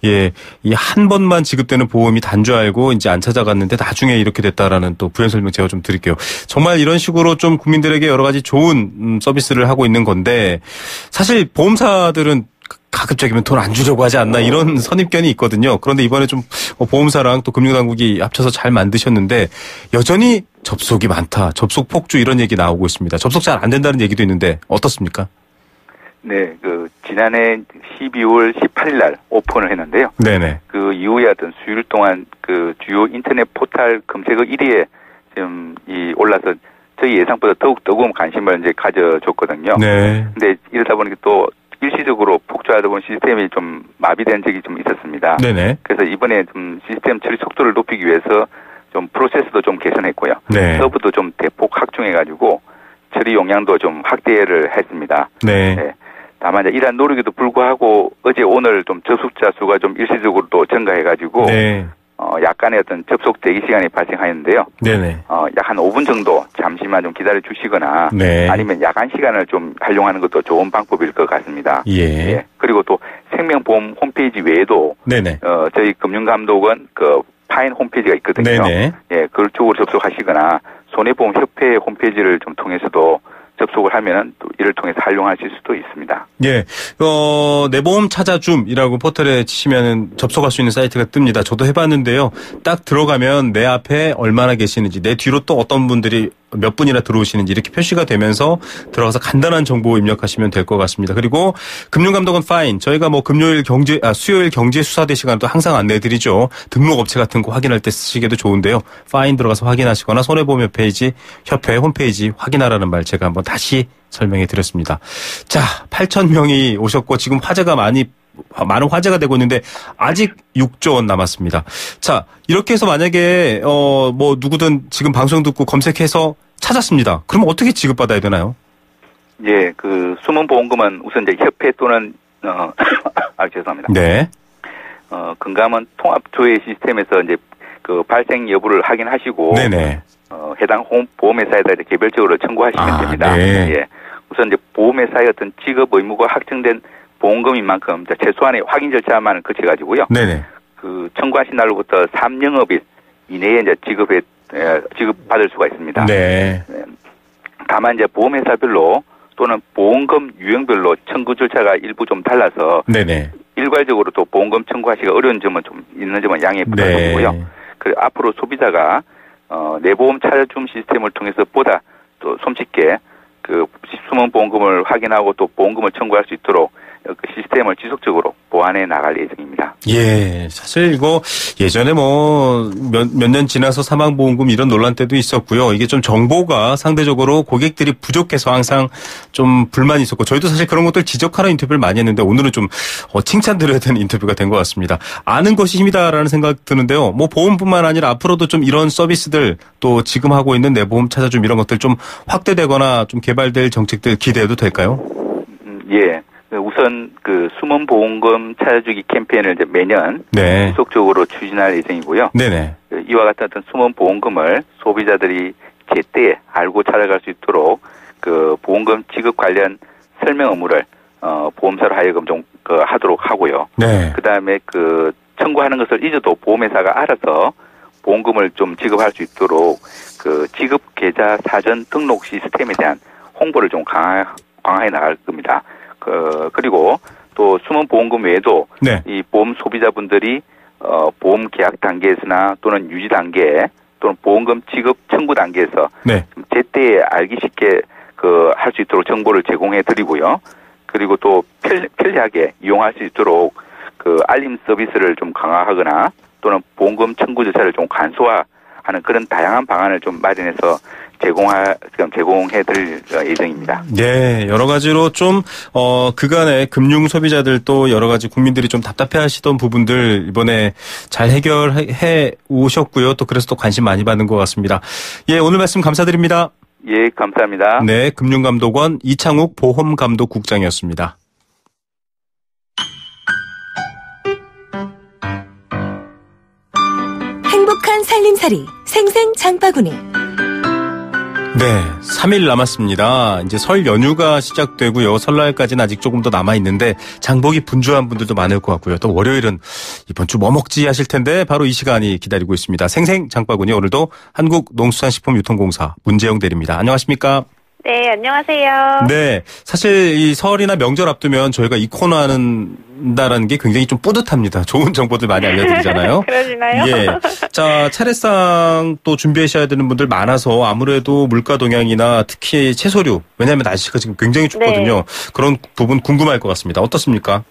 S2: 예, 이 한 번만 지급되는 보험이 단 줄 알고 이제 안 찾아갔는데 나중에 이렇게 됐다라는 또 부연 설명 제가 좀 드릴게요. 정말 이런 식으로 좀 국민들에게 여러 가지 좋은 서비스를 하고 있는 건데 사실 보험사들은 가급적이면 돈 안 주려고 하지 않나 이런 선입견이 있거든요. 그런데 이번에 좀 보험사랑 또 금융당국이 합쳐서 잘 만드셨는데 여전히 접속이 많다. 접속 폭주 이런 얘기 나오고 있습니다. 접속 잘 안 된다는 얘기도 있는데 어떻습니까?
S6: 네, 지난해 12월 18일 날 오픈을 했는데요.
S2: 네네.
S6: 그 이후에 어떤 수요일 동안 그 주요 인터넷 포털 검색어 1위에 지금 올라서 저희 예상보다 더욱 뜨거운 관심을 이제 가져줬거든요.
S2: 네.
S6: 근데 이러다 보니까 또 일시적으로 폭주하다 보니 시스템이 좀 마비된 적이 좀 있었습니다.
S2: 네네.
S6: 그래서 이번에 좀 시스템 처리 속도를 높이기 위해서 좀 프로세스도 좀 개선했고요.
S2: 네.
S6: 서버도 좀 대폭 확충해가지고 처리 용량도 좀 확대를 했습니다.
S2: 네.
S6: 네. 다만 이제 이러한 노력에도 불구하고 어제 오늘 좀 접속자 수가 좀 일시적으로 또 증가해가지고
S2: 네.
S6: 약간의 어떤 접속 대기 시간이 발생하였는데요.
S2: 네네.
S6: 약 한 5분 정도 잠시만 좀 기다려 주시거나
S2: 네.
S6: 아니면 야간 시간을 좀 활용하는 것도 좋은 방법일 것 같습니다.
S2: 예.
S6: 예. 그리고 또 생명보험 홈페이지 외에도
S2: 네네.
S6: 저희 금융감독원 그 파인 홈페이지가 있거든요.
S2: 네네.
S6: 예, 그쪽으로 접속하시거나 손해보험협회 홈페이지를 좀 통해서도 접속을 하면 또 이를 통해서 활용하실 수도 있습니다.
S2: 예, 내 보험 찾아줌이라고 포털에 치시면 접속할 수 있는 사이트가 뜹니다. 저도 해봤는데요. 딱 들어가면 내 앞에 얼마나 계시는지, 내 뒤로 또 어떤 분들이 몇 분이나 들어오시는지 이렇게 표시가 되면서 들어가서 간단한 정보 입력하시면 될 것 같습니다. 그리고 금융감독원 파인, 저희가 뭐 수요일 경제 수사대 시간도 항상 안내해드리죠. 등록업체 같은 거 확인할 때 쓰시기도 좋은데요. 파인 들어가서 확인하시거나 손해보험 협회 홈페이지 확인하라는 말 제가 한번 다시 설명해 드렸습니다. 자, 8,000명이 오셨고 지금 많은 화제가 되고 있는데 아직 6조 원 남았습니다. 자, 이렇게 해서 만약에 뭐 누구든 지금 방송 듣고 검색해서 찾았습니다. 그럼 어떻게 지급받아야 되나요?
S6: 예, 그 숨은 보험금은 우선 이제 협회 또는 죄송합니다.
S2: 네.
S6: 금감원 통합조회 시스템에서 이제 그 발생 여부를 확인하시고
S2: 네네.
S6: 해당 보험회사에다 이제 개별적으로 청구하시면 됩니다.
S2: 네.
S6: 예. 우선 이제 보험회사의 어떤 직업 의무가 확정된 보험금인 만큼 최소한의 확인 절차만 거쳐가지고요.
S2: 네네.
S6: 그 청구하신 날로부터 3영업일 이내에 이제 지급받을 수가 있습니다.
S2: 네.
S6: 다만 이제 보험회사별로 또는 보험금 유형별로 청구 절차가 일부 좀 달라서
S2: 네네.
S6: 일괄적으로 또 보험금 청구하시기가 어려운 점은 좀 있는 점은 양해 부탁드리고요.
S2: 네.
S6: 그리고 앞으로 소비자가 내보험 찾아줌 시스템을 통해서 보다 또 손쉽게 그 숨은 보험금을 확인하고 또 보험금을 청구할 수 있도록 그 시스템을 지속적으로 보완해 나갈 예정입니다.
S2: 예, 사실 이거 예전에 뭐 몇 년 지나서 사망보험금 이런 논란 때도 있었고요. 이게 좀 정보가 상대적으로 고객들이 부족해서 항상 좀 불만이 있었고 저희도 사실 그런 것들 지적하는 인터뷰를 많이 했는데 오늘은 좀 칭찬드려야 되는 인터뷰가 된 것 같습니다. 아는 것이 힘이다라는 생각 드는데요. 뭐 보험뿐만 아니라 앞으로도 좀 이런 서비스들 또 지금 하고 있는 내 보험 찾아줌 이런 것들 좀 확대되거나 좀 개발될 정책들 기대해도 될까요?
S6: 예. 우선 그 숨은 보험금 찾아주기 캠페인을 이제 매년
S2: 네.
S6: 지속적으로 추진할 예정이고요.
S2: 네네.
S6: 이와 같은 어떤 숨은 보험금을 소비자들이 제때 알고 찾아갈 수 있도록 그 보험금 지급 관련 설명 의무를 보험사로 하여금 좀 하도록 하고요.
S2: 네.
S6: 그다음에 그 청구하는 것을 잊어도 보험회사가 알아서 보험금을 좀 지급할 수 있도록 그 지급 계좌 사전 등록 시스템에 대한 홍보를 좀 강화해 나갈 겁니다. 그리고 또 숨은 보험금 외에도
S2: 네.
S6: 이 보험 소비자분들이 보험 계약 단계에서나 또는 유지 단계 또는 보험금 지급 청구 단계에서
S2: 네.
S6: 제때 알기 쉽게 할 수 있도록 정보를 제공해 드리고요. 그리고 또 편리하게 이용할 수 있도록 그 알림 서비스를 좀 강화하거나 또는 보험금 청구 절차를 좀 간소화하는 그런 다양한 방안을 좀 마련해서 제공해 드릴 예정입니다.
S2: 네, 여러 가지로 좀 그간의 금융 소비자들도 여러 가지 국민들이 좀 답답해 하시던 부분들 이번에 잘 해결해 오셨고요. 또 그래서 또 관심 많이 받는 것 같습니다. 예, 오늘 말씀 감사드립니다.
S6: 예, 감사합니다.
S2: 네, 금융감독원 이창욱 보험감독국장이었습니다.
S1: 행복한 살림살이 생생 장바구니.
S2: 네, 3일 남았습니다. 이제 설 연휴가 시작되고요. 설날까지는 아직 조금 더 남아있는데 장보기 분주한 분들도 많을 것 같고요. 또 월요일은 이번 주 뭐 먹지 하실 텐데 바로 이 시간이 기다리고 있습니다. 생생 장바구니 오늘도 한국농수산식품유통공사 문재영 대리입니다. 안녕하십니까?
S7: 네, 안녕하세요.
S2: 네, 사실 이 설이나 명절 앞두면 저희가 이 코너 한다라는 게 굉장히 좀 뿌듯합니다. 좋은 정보들 많이 알려드리잖아요.
S7: 그러시나요?
S2: 예. 자, 차례상 또 준비하셔야 되는 분들 많아서 아무래도 물가 동향이나 특히 채소류, 왜냐하면 날씨가 지금 굉장히 춥거든요. 네. 그런 부분 궁금할 것 같습니다. 어떻습니까?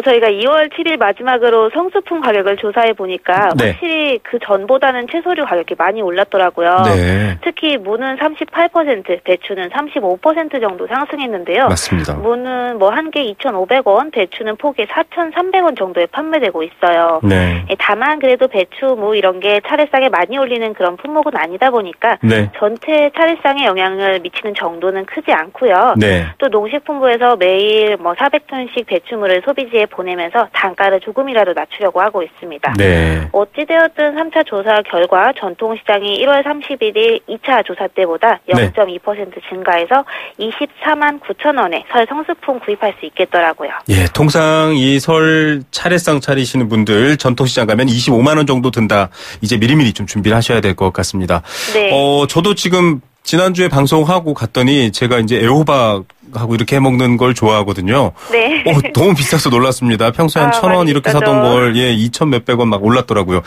S7: 저희가 2월 7일 마지막으로 성수품 가격을 조사해 보니까
S2: 네.
S7: 확실히 그 전보다는 채소류 가격이 많이 올랐더라고요.
S2: 네.
S7: 특히 무는 38%, 배추는 35% 정도 상승했는데요.
S2: 맞습니다.
S7: 무는 뭐 한 개 2,500원, 배추는 포기에 4,300원 정도에 판매되고 있어요.
S2: 네.
S7: 다만 그래도 배추, 무 이런 게 차례상에 많이 올리는 그런 품목은 아니다 보니까
S2: 네.
S7: 전체 차례상에 영향을 미치는 정도는 크지 않고요.
S2: 네.
S7: 또 농식품부에서 매일 뭐 400톤씩 배추물을 소비지에 보내면서 단가를 조금이라도 낮추려고 하고 있습니다.
S2: 네.
S7: 어찌되었든 3차 조사 결과 전통시장이 1월 31일 2차 조사 때보다 0.2% 증가해서 24만 9천 원에 설 성수품 구입할 수 있겠더라고요.
S2: 예, 통상 이 설 차례상 차리시는 분들 전통시장 가면 25만 원 정도 든다. 이제 미리미리 좀 준비를 하셔야 될 것 같습니다.
S7: 네.
S2: 저도 지금 지난주에 방송하고 갔더니 제가 이제 애호박하고 이렇게 해먹는 걸 좋아하거든요.
S7: 네.
S2: 너무 비싸서 놀랐습니다. 평소에 한 1,000원 이렇게
S7: 비싸죠.
S2: 사던 걸, 2,000 몇백 원 막 올랐더라고요.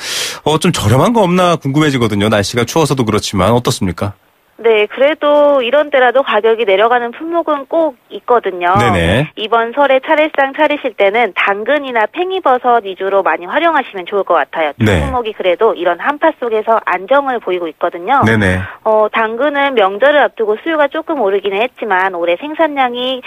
S2: 좀 저렴한 거 없나 궁금해지거든요. 날씨가 추워서도 그렇지만 어떻습니까?
S7: 네, 그래도 이런 때라도 가격이 내려가는 품목은 꼭 있거든요.
S2: 네네.
S7: 이번 설에 차례상 차리실 때는 당근이나 팽이버섯 위주로 많이 활용하시면 좋을 것 같아요.
S2: 네.
S7: 품목이 그래도 이런 한파 속에서 안정을 보이고 있거든요.
S2: 네네.
S7: 당근은 명절을 앞두고 수요가 조금 오르기는 했지만 올해 생산량이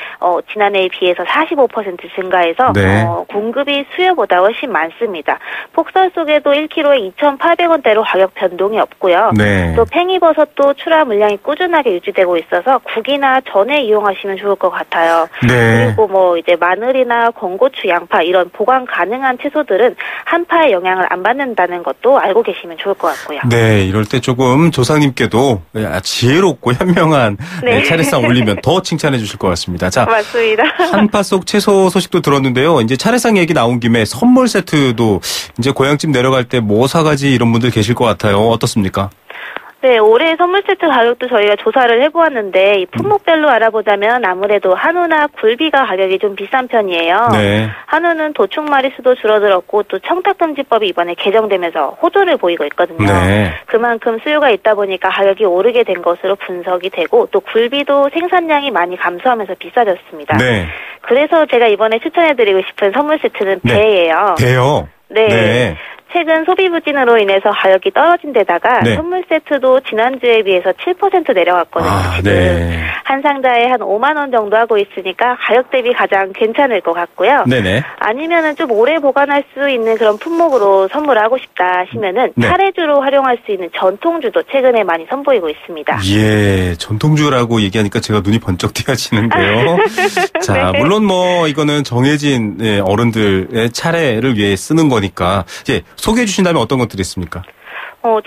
S7: 지난해에 비해서 45% 증가해서
S2: 네.
S7: 공급이 수요보다 훨씬 많습니다. 폭설 속에도 1kg에 2,800원대로 가격 변동이 없고요.
S2: 네.
S7: 또 팽이버섯도 출하 물량이 꾸준하게 유지되고 있어서 국이나 전에 이용하시면 좋을 것 같아요.
S2: 네.
S7: 그리고 뭐 이제 마늘이나 건고추, 양파 이런 보관 가능한 채소들은 한파의 영향을 안 받는다는 것도 알고 계시면 좋을 것 같고요.
S2: 네, 이럴 때 조금 조상님께도 지혜롭고 현명한 차례상 올리면 더 칭찬해 주실 것 같습니다. 자,
S7: 맞습니다.
S2: 한파 속 채소 소식도 들었는데요. 이제 차례상 얘기 나온 김에 선물 세트도 이제 고향집 내려갈 때 뭐 사가지 이런 분들 계실 것 같아요. 어떻습니까?
S7: 네, 올해 선물 세트 가격도 저희가 조사를 해보았는데 이 품목별로 알아보자면 아무래도 한우나 굴비가 가격이 좀 비싼 편이에요.
S2: 네.
S7: 한우는 도축 마리수도 줄어들었고 또 청탁금지법이 이번에 개정되면서 호조를 보이고 있거든요.
S2: 네.
S7: 그만큼 수요가 있다 보니까 가격이 오르게 된 것으로 분석이 되고 또 굴비도 생산량이 많이 감소하면서 비싸졌습니다.
S2: 네.
S7: 그래서 제가 이번에 추천해드리고 싶은 선물 세트는
S2: 네.
S7: 배예요.
S2: 배요?
S7: 네.
S2: 네.
S7: 최근 소비 부진으로 인해서 가격이 떨어진 데다가
S2: 네.
S7: 선물 세트도 지난주에 비해서 7% 내려갔거든요. 지금.
S2: 네.
S7: 한 상자에 한 5만 원 정도 하고 있으니까 가격 대비 가장 괜찮을 것 같고요.
S2: 네네.
S7: 아니면은 좀 오래 보관할 수 있는 그런 품목으로 선물하고 싶다 하시면은
S2: 네.
S7: 차례주로 활용할 수 있는 전통주도 최근에 많이 선보이고 있습니다.
S2: 예, 전통주라고 얘기하니까 제가 눈이 번쩍 띄어지는데요. 자,
S7: 네.
S2: 물론 뭐 이거는 정해진 어른들의 차례를 위해 쓰는 거니까 소개해 주신다면 어떤 것들이 있습니까?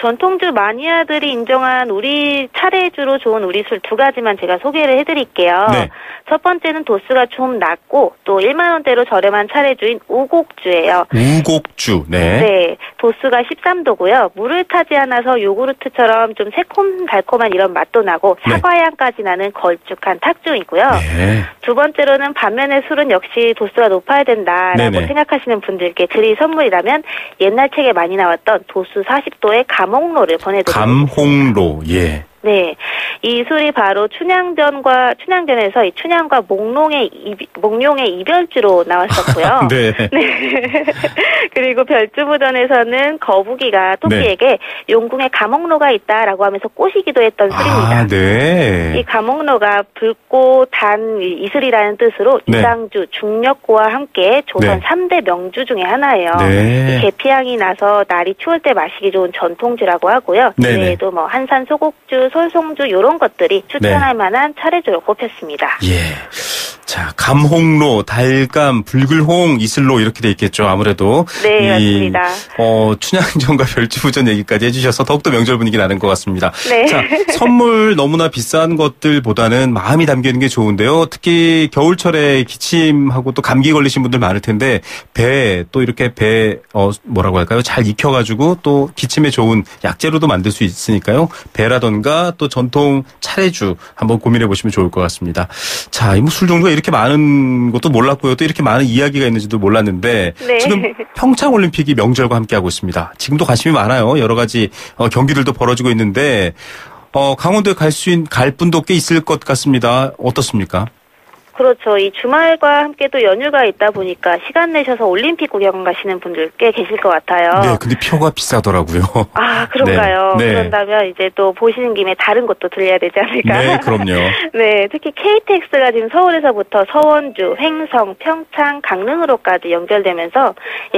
S7: 전통주 마니아들이 인정한 우리 차례주로 좋은 우리술 두 가지만 제가 소개를 해드릴게요. 네. 첫 번째는 도수가 좀 낮고 또 1만 원대로 저렴한 차례주인 우곡주예요.
S2: 우곡주, 네.
S7: 네, 도수가 13도고요. 물을 타지 않아서 요구르트처럼 좀 새콤달콤한 이런 맛도 나고 사과향까지 나는 걸쭉한 탁주이고요.
S2: 네.
S7: 두 번째로는 반면에 술은 역시 도수가 높아야 된다라고
S2: 네네.
S7: 생각하시는 분들께 드릴 선물이라면 옛날 책에 많이 나왔던 도수 40도의 감홍로를 보내드립니다.
S2: 감홍로, 예.
S7: 네, 이 술이 바로 춘향전에서 이 춘향과 몽룡의 이별주로 나왔었고요.
S2: 네.
S7: 네. 그리고 별주무전에서는 거북이가 토끼에게 용궁에 감옥로가 있다라고 하면서 꼬시기도 했던 술입니다.
S2: 아, 네.
S7: 이 감옥로가 붉고 단 이슬이라는 뜻으로
S2: 네.
S7: 이상주, 중력고와 함께 조선 3대 명주 중에 하나예요.
S2: 네.
S7: 이 계피향이 나서 날이 추울 때 마시기 좋은 전통주라고 하고요.
S2: 네네.
S7: 외에도 뭐 한산 소곡주, 소주, 솔송주 이런 것들이 추천할 만한 차례주로 꼽혔습니다.
S2: 예. 자, 감홍로, 달감, 불글홍, 이슬로 이렇게 돼 있겠죠. 아무래도.
S7: 네, 맞습니다.
S2: 춘향전과 별주부전 얘기까지 해주셔서 더욱더 명절 분위기 나는 것 같습니다.
S7: 네.
S2: 자, 선물 너무나 비싼 것들보다는 마음이 담겨 있는 게 좋은데요. 특히 겨울철에 기침하고 또 감기 걸리신 분들 많을 텐데 또 이렇게 뭐라고 할까요? 잘 익혀가지고 또 기침에 좋은 약재로도 만들 수 있으니까요. 배라던가 또 전통 차례주 한번 고민해 보시면 좋을 것 같습니다. 자, 이 술 종류가 이렇게 많은 것도 몰랐고요. 또 이렇게 많은 이야기가 있는지도 몰랐는데
S7: 네.
S2: 지금 평창올림픽이 명절과 함께하고 있습니다. 지금도 관심이 많아요. 여러 가지 경기들도 벌어지고 있는데 강원도에 갈 분도 꽤 있을 것 같습니다. 어떻습니까?
S7: 그렇죠. 이 주말과 함께 또 연휴가 있다 보니까 시간 내셔서 올림픽 구경 가시는 분들 꽤 계실 것 같아요.
S2: 네, 근데 표가 비싸더라고요.
S7: 아, 그런가요?
S2: 네.
S7: 그런다면 이제 또 보시는 김에 다른 곳도 들려야 되지 않을까?
S2: 네, 그럼요.
S7: 네, 특히 KTX가 지금 서울에서부터 서원주, 횡성, 평창, 강릉으로까지 연결되면서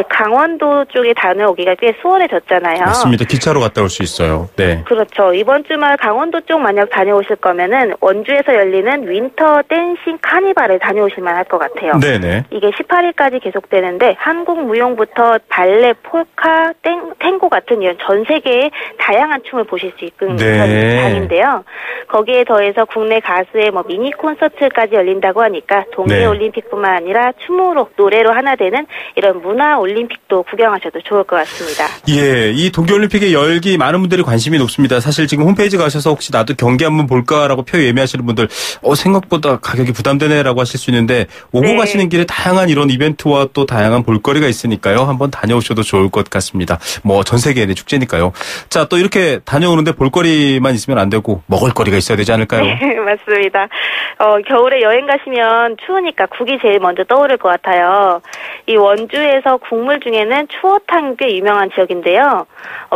S7: 강원도 쪽에 다녀오기가 꽤 수월해졌잖아요.
S2: 맞습니다. 기차로 갔다 올 수 있어요. 네.
S7: 그렇죠. 이번 주말 강원도 쪽 만약 다녀오실 거면은 원주에서 열리는 윈터 댄싱 카니발에 다녀오실 만할 것 같아요.
S2: 네네.
S7: 이게 18일까지 계속되는데 한국 무용부터 발레, 폴카, 탱고 같은 이런 전 세계의 다양한 춤을 보실 수 있는 장인데요. 거기에 더해서 국내 가수의 미니 콘서트까지 열린다고 하니까 동계 올림픽뿐만 아니라 춤으로 노래로 하나 되는 이런 문화 올림픽도 구경하셔도 좋을 것 같습니다.
S2: 예, 이 동계올림픽의 열기 많은 분들이 관심이 높습니다. 사실 지금 홈페이지 가셔서 혹시 나도 경기 한번 볼까라고 표 예매하시는 분들 생각보다 가격이 부담되네라고 하실 수 있는데 오고 가시는 길에 다양한 이런 이벤트와 또 다양한 볼거리가 있으니까요. 한번 다녀오셔도 좋을 것 같습니다. 전 세계의 축제니까요. 자, 또 이렇게 다녀오는데 볼거리만 있으면 안 되고 먹을거리가 있어야 되지 않을까요?
S7: 네, 맞습니다. 겨울에 여행 가시면 추우니까 국이 제일 먼저 떠오를 것 같아요. 이 원주에서 국물 중에는 추어탕이 꽤 유명한 지역인데요.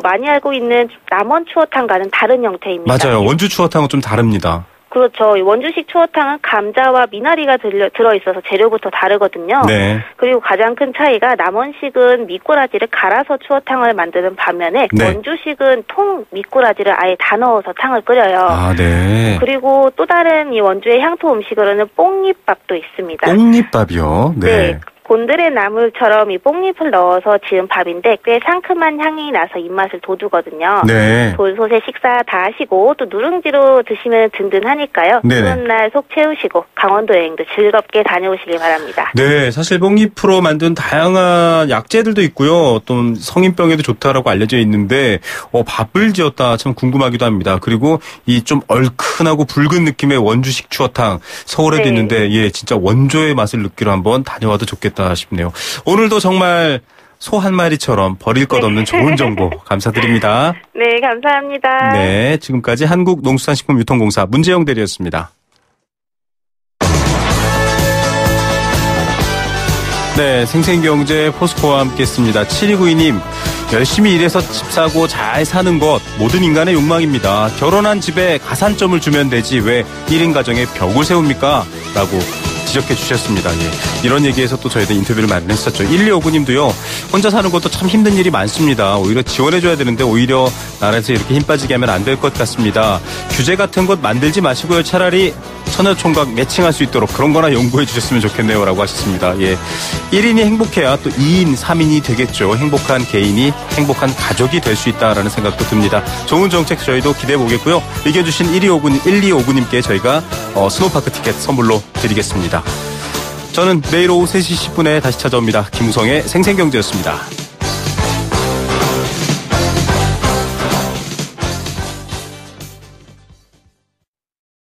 S7: 많이 알고 있는 남원 추어탕과는 다른 형태입니다.
S2: 맞아요. 원주 추어탕은 좀 다릅니다.
S7: 그렇죠. 원주식 추어탕은 감자와 미나리가 들어있어서 재료부터 다르거든요.
S2: 네.
S7: 그리고 가장 큰 차이가 남원식은 미꾸라지를 갈아서 추어탕을 만드는 반면에 원주식은 통 미꾸라지를 아예 다 넣어서 탕을 끓여요.
S2: 아, 네.
S7: 그리고 또 다른 이 원주의 향토 음식으로는 뽕잎밥도 있습니다.
S2: 뽕잎밥이요? 네.
S7: 곤드레 나물처럼 이 뽕잎을 넣어서 지은 밥인데 꽤 상큼한 향이 나서 입맛을 돋우거든요.
S2: 네.
S7: 돌솥에 식사 다 하시고 또 누룽지로 드시면 든든하니까요. 추운 날 속 채우시고 강원도 여행도 즐겁게 다녀오시길 바랍니다.
S2: 네, 사실 뽕잎으로 만든 다양한 약재들도 있고요. 또 성인병에도 좋다라고 알려져 있는데 밥을 지었다 참 궁금하기도 합니다. 그리고 이 좀 얼큰하고 붉은 느낌의 원주식 추어탕 서울에도 있는데 진짜 원조의 맛을 느끼러 한번 다녀와도 좋겠다 싶네요. 오늘도 정말 소 한 마리처럼 버릴 것 없는 좋은 정보 감사드립니다.
S7: 네, 감사합니다.
S2: 네, 지금까지 한국농수산식품유통공사 문재영 대리였습니다. 네, 생생경제 포스코와 함께했습니다. 7292님, 열심히 일해서 집 사고 잘 사는 것 모든 인간의 욕망입니다. 결혼한 집에 가산점을 주면 되지 왜 1인 가정에 벽을 세웁니까? 라고 지적해 주셨습니다. 이런 얘기에서 또 저희도 인터뷰를 많이 했었죠. 1259님도요. 혼자 사는 것도 참 힘든 일이 많습니다. 오히려 지원해줘야 되는데 오히려 나라에서 이렇게 힘 빠지게 하면 안 될 것 같습니다. 규제 같은 것 만들지 마시고요. 차라리 처녀총각 매칭할 수 있도록 그런 거나 연구해 주셨으면 좋겠네요. 라고 하셨습니다. 1인이 행복해야 또 2인, 3인이 되겠죠. 행복한 개인이 행복한 가족이 될 수 있다라는 생각도 듭니다. 좋은 정책 저희도 기대해 보겠고요. 이겨주신 1259님께 저희가 스노우파크 티켓 선물로 드리겠습니다. 저는 내일 오후 3시 10분에 다시 찾아옵니다. 김우성의 생생경제였습니다.